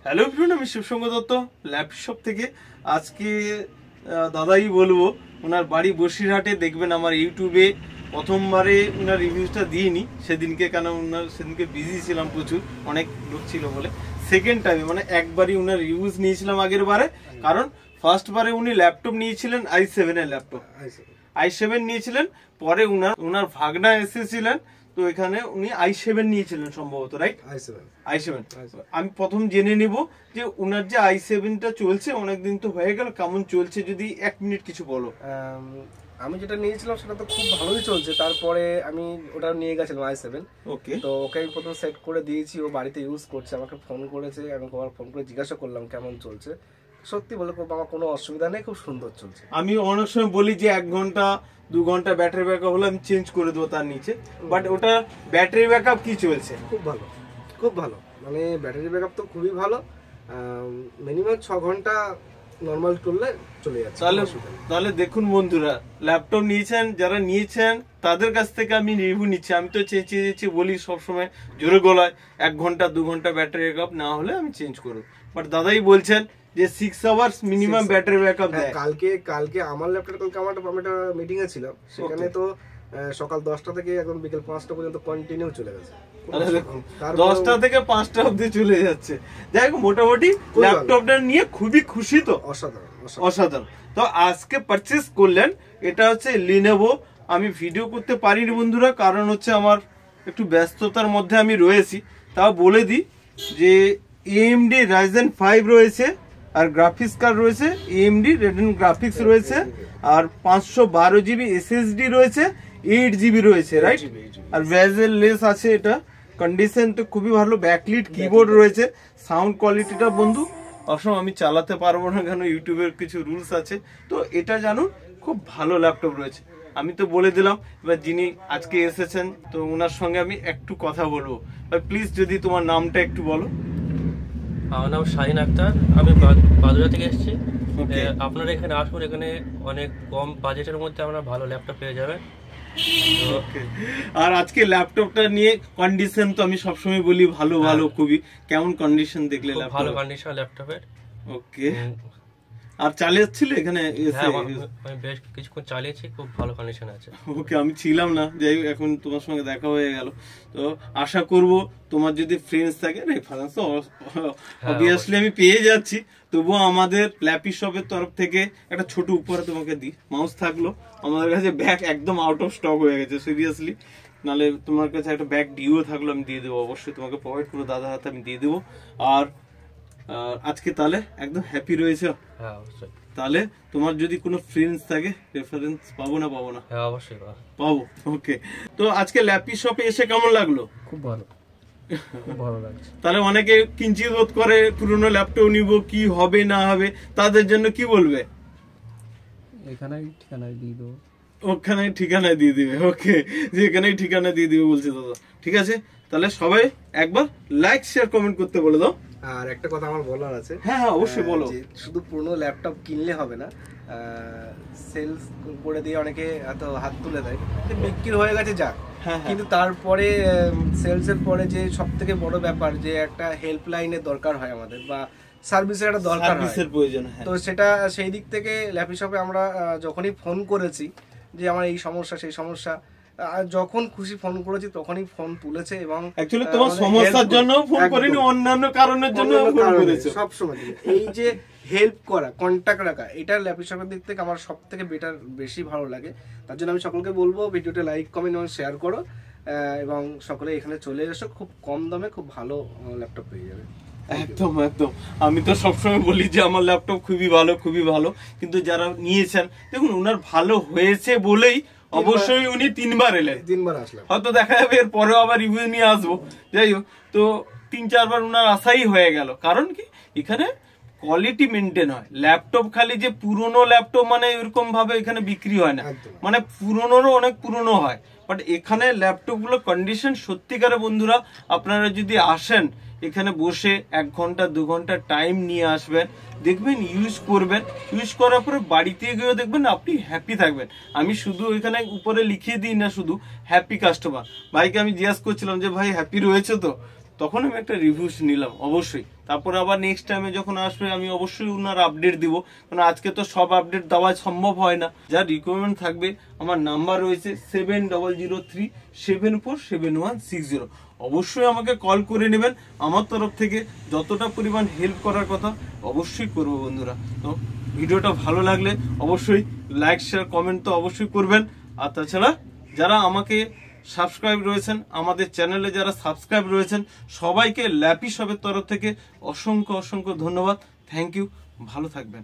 Hello everyone, আমি শিবসঙ্গ Dutta laptop থেকে। আজকে দাদাই বলবো, ওনার বাড়ি বসিরহাটে। দেখবেন আমার ইউটিউবে প্রথমবারে ওনার রিভিউটা দিইনি সেদিনকে, কেন ওনার সেদিনকে বিজি ছিলাম, প্রচুর অনেক লোক ছিল বলে। সেকেন্ড টাইমে মানে একবারই ওনার রিভিউজ নিয়েছিলাম আগের বারে, কারণ ফার্স্ট বারে উনি ল্যাপটপ নিয়েছিলেন i7 এর ল্যাপটপ, i7 নিয়েছিলেন। পরে ওনার ভাগনা এসেছিলেন, তো এখানে উনি i7 নিয়েছিলেন সম্ভবত, রাইট? i7 আমি প্রথম জেনে নিব যে উনার যে i7টা চলছে, অনেকদিন তো হয়ে গেল, কেমন চলছে যদি 1 মিনিট কিছু বলো। আমি যেটা নিয়েছিলাম সেটা তো খুব ভালোই চলছে। তারপরে আমি ওটা নিয়ে গেছিলাম i7। ওকে, তো ওকে আমি প্রথম সেট করে দিয়েছি, ও বাড়িতে ইউজ করছে, আমাকে ফোন করেছে, আমি ফোন করে জিজ্ঞাসা করলাম কেমন চলছে। সত্যি বলে আমার কোনো অসুবিধা নেই, খুব সুন্দর চলছে। আমি অনেক সময় বলি যে 1 ঘন্টা 2 ঘন্টা ব্যাটারি ব্যাকআপ হলে আমি চেঞ্জ করে দেবো তার নিচে, বাট ওটা ব্যাটারি ব্যাকআপ কি চলছে? খুব ভালো, খুব ভালো, মানে ব্যাটারি ব্যাকআপ তো খুবই ভালো। মিনিমাম 6 ঘন্টা নরমাল করলে চলে যাচ্ছে। তাহলে দেখুন বন্ধুরা, ল্যাপটপ নিয়েছেন যারা নিয়েছেন তাদের কাছ থেকে আমি রিভিউ নিচ্ছি। আমি তো চেয়েছি বলি সবসময় জোরে গলায় 1 ঘন্টা 2 ঘন্টা ব্যাটারি ব্যাকআপ না হলে আমি চেঞ্জ করব, বাট দাদাই বলছেন যে 6 আওয়ার্স মিনিমাম ব্যাটারি ব্যাকআপ দেয়। কালকে আমার ল্যাপটপে আমি একটা মিটিং এ ছিলাম, সেখানে তো সকাল 10টা থেকে একদম বিকেল 5টা পর্যন্ত কন্টিনিউ চলে গেছে। 10টা থেকে 5টা অবধি চলে যাচ্ছে। যাই হোক, মোটামুটি ল্যাপটপটা নিয়ে খুবই খুশি তো। অসাধারণ। তো আজকে পারচেজ করলেন, এটা হচ্ছে লিনোভো। আমি ভিডিও করতে পারিনি বন্ধুরা, কারণ হচ্ছে আমার একটু ব্যস্ততার মধ্যে আমি রয়েছি। তাও বলে দিই যে AMD Ryzen 5 রয়েছে, আর গ্রাফিক্স কার্ড রয়েছে AMD Radeon গ্রাফিক্স রয়েছে, আর 512 GB SSD রয়েছে, 8 GB রয়েছে, রাইট? আর বেজেল লেস আছে। এটা কন্ডিশন তো খুবই ভালো। ব্যাকলিট কিবোর্ড রয়েছে। সাউন্ড কোয়ালিটিটা বন্ধু অবশ্যই আমি চালাতে পারবো না, কেন ইউটিউবের কিছু রুলস আছে। তো এটা জানুন, খুব ভালো ল্যাপটপ রয়েছে। আমি তো বলে দিলাম, এবার যিনি আজকে এসেছেন তো ওনার সঙ্গে আমি একটু কথা বলবো। প্লিজ যদি তোমার নামটা একটু বলো। আমার নাম শাহিন আক্তার, আমি বাদুড়া থেকে এসেছি। আপনারা এখানে আসুন, এখানে অনেক কম বাজেটের মধ্যে আমরা ভালো ল্যাপটপ পেয়ে যাবেন। আর আজকে ল্যাপটপটা নিয়ে কন্ডিশন তো আমি সবসময় বলি ভালো ভালো, খুবই। কেমন কন্ডিশন দেখলে? ভালো কন্ডিশন ল্যাপটপের। ওকে, আর চালিয়েছিল এখানে এসে? আমি বেশ কিছুক্ষণ চালিয়েছি, খুব ভালো কন্ডিশন আছে। ওকে, আমি ছিলাম না, যাই হোক এখন তোমার সঙ্গে দেখা হয়ে গেল। তো আশা করব তোমার যদি ফ্রেন্ডস থাকে, রেফারেন্স তো অবভিয়াসলি আমি পেয়ে যাচ্ছি, তবুও আমাদের ল্যাপি শপের তরফ থেকে একটা ছোট উপহার তোমাকে দিই। মাউস থাকলো, আমাদের কাছে ব্যাগ একদম আউট অফ স্টক হয়ে গেছে সিরিয়াসলি, নাহলে তোমার কাছে একটা ব্যাগ ডিও থাকলো আমি দিয়ে দেবো, অবশ্যই তোমাকে প্রোভাইড করবো, দাদা হাতে আমি দিয়ে দেবো। আর আজকে তাহলে একদম হ্যাপি রয়েছে? হ্যাঁ অবশ্যই। তাহলে তোমার যদি কোনো ফ্রেন্ডস থাকে, রেফারেন্স পাবো না? হ্যাঁ অবশ্যই পাবো। ওকে, তো আজকে ল্যাপি শপে এসে কেমন লাগলো? খুব ভালো, খুব ভালো লাগছে। তাহলে অনেকে কিঞ্চিত বোধ করে পুরনো ল্যাপটপ নিব, কি হবে না হবে, তাদের জন্য কি বলবে? এখানেই ঠিকানায় দিয়ে দেবো। ওখানে ঠিকানায় দিয়ে দিবে। ওকে, যে এখানেই ঠিকানা দিয়ে দিবে বলছে দাদা। ঠিক আছে, তাহলে সবাই একবার লাইক শেয়ার কমেন্ট করতে বলে দাও। আর একটা কথা আমার বলার আছে। হ্যাঁ অবশ্যই বলো। শুধু পুরনো ল্যাপটপ কিনলে হবে না, সেলস করে দিয়ে অনেকে এত হাত তুলে দেয়, বিক্রি হয়ে গেছে যাক, কিন্তু তারপরে সেলস এর পরে যে সব থেকে বড় ব্যাপার, যে একটা হেল্পলাইনের দরকার হয় আমাদের, বা সার্ভিসের একটা দরকার হয়, প্রয়োজন। তো সেটা সেই দিক থেকে ল্যাপি শপে আমরা যখনই ফোন করেছি যে আমার এই সমস্যা সেই সমস্যা, যখন খুশি ফোন করেছি তখনই ফোন তুলেছে, এবং অ্যাকচুয়ালি তোমার সমস্যার জন্য ফোন করিনি, অন্যান্য কারণের জন্য ফোন করেছে। সব সময় এই যে হেল্প করা, কন্টাক্ট রাখা, এটা ল্যাপি শপের দিক থেকে আমার সবথেকে বেটার, বেশি ভালো লাগে। তার জন্য আমি সকলকে বলবো ভিডিওটা লাইক কমেন্ট এবং শেয়ার করো, এবং সকলে এখানে চলে এসো, খুব কম দামে খুব ভালো ল্যাপটপ পেয়ে যাবে। একদম একদম, আমি তো সবসময় বলি যে আমার ল্যাপটপ খুবই ভালো, খুবই ভালো, কিন্তু যারা নিয়েছেন দেখুন ওনার ভালো হয়েছে বলেই অবশ্যই উনি 3বার এলেন, 3বার আসলাম, হয়তো দেখা যাবে এর পরেও আবার রিভিউ নিয়ে আসবো। যাই হোক, তো 3-4 বার ওনার আশাই হয়ে গেল। কারণ কি, এখানে কোয়ালিটি মেনটেন হয়। ল্যাপটপ খালি যে পুরনো ল্যাপটপ মানে এরকম ভাবে এখানে বিক্রি হয় না, মানে পুরনোরও অনেক পুরনো হয়, বাট এখানে ল্যাপটপ গুলো কন্ডিশন সত্যিকারে বন্ধুরা, আপনারা যদি আসেন এখানে বসে 1 ঘন্টা 2 ঘন্টা টাইম নিয়ে আসবেন, দেখবেন, ইউজ করবেন, ইউজ করার পরে বাড়িতে গিয়েও দেখবেন আপনি হ্যাপি থাকবেন। আমি শুধু এখানে উপরে লিখিয়ে দিই না শুধু হ্যাপি কাস্টমার, ভাইকে আমি জিজ্ঞাসা করছিলাম যে ভাই হ্যাপি রয়েছে তো, তখন আমি একটা রিভিউস নিলাম অবশ্যই। তারপরে আবার নেক্সট টাইমে যখন আসবে আমি অবশ্যই ওনার আপডেট দিব, কারণ আজকে তো সব আপডেট দেওয়া সম্ভব হয় না। যা রিকোয়ারমেন্ট থাকবে, আমার নাম্বার রয়েছে 7003747160। অবশ্যই আমাকে কল করে নেবেন। আমার তরফ থেকে যতটা পরিমাণ হেল্প করার কথা অবশ্যই করবো বন্ধুরা। তো ভিডিওটা ভালো লাগলে অবশ্যই লাইক শেয়ার কমেন্ট তো অবশ্যই করবেন। আর তাছাড়া যারা আমাকে সাবস্ক্রাইব রয়েছেন, আমাদের চ্যানেলে যারা সাবস্ক্রাইব রয়েছেন, সবাইকে ল্যাপি শপের তরফ থেকে অসংখ্য অসংখ্য ধন্যবাদ। থ্যাংক ইউ, ভালো থাকবেন।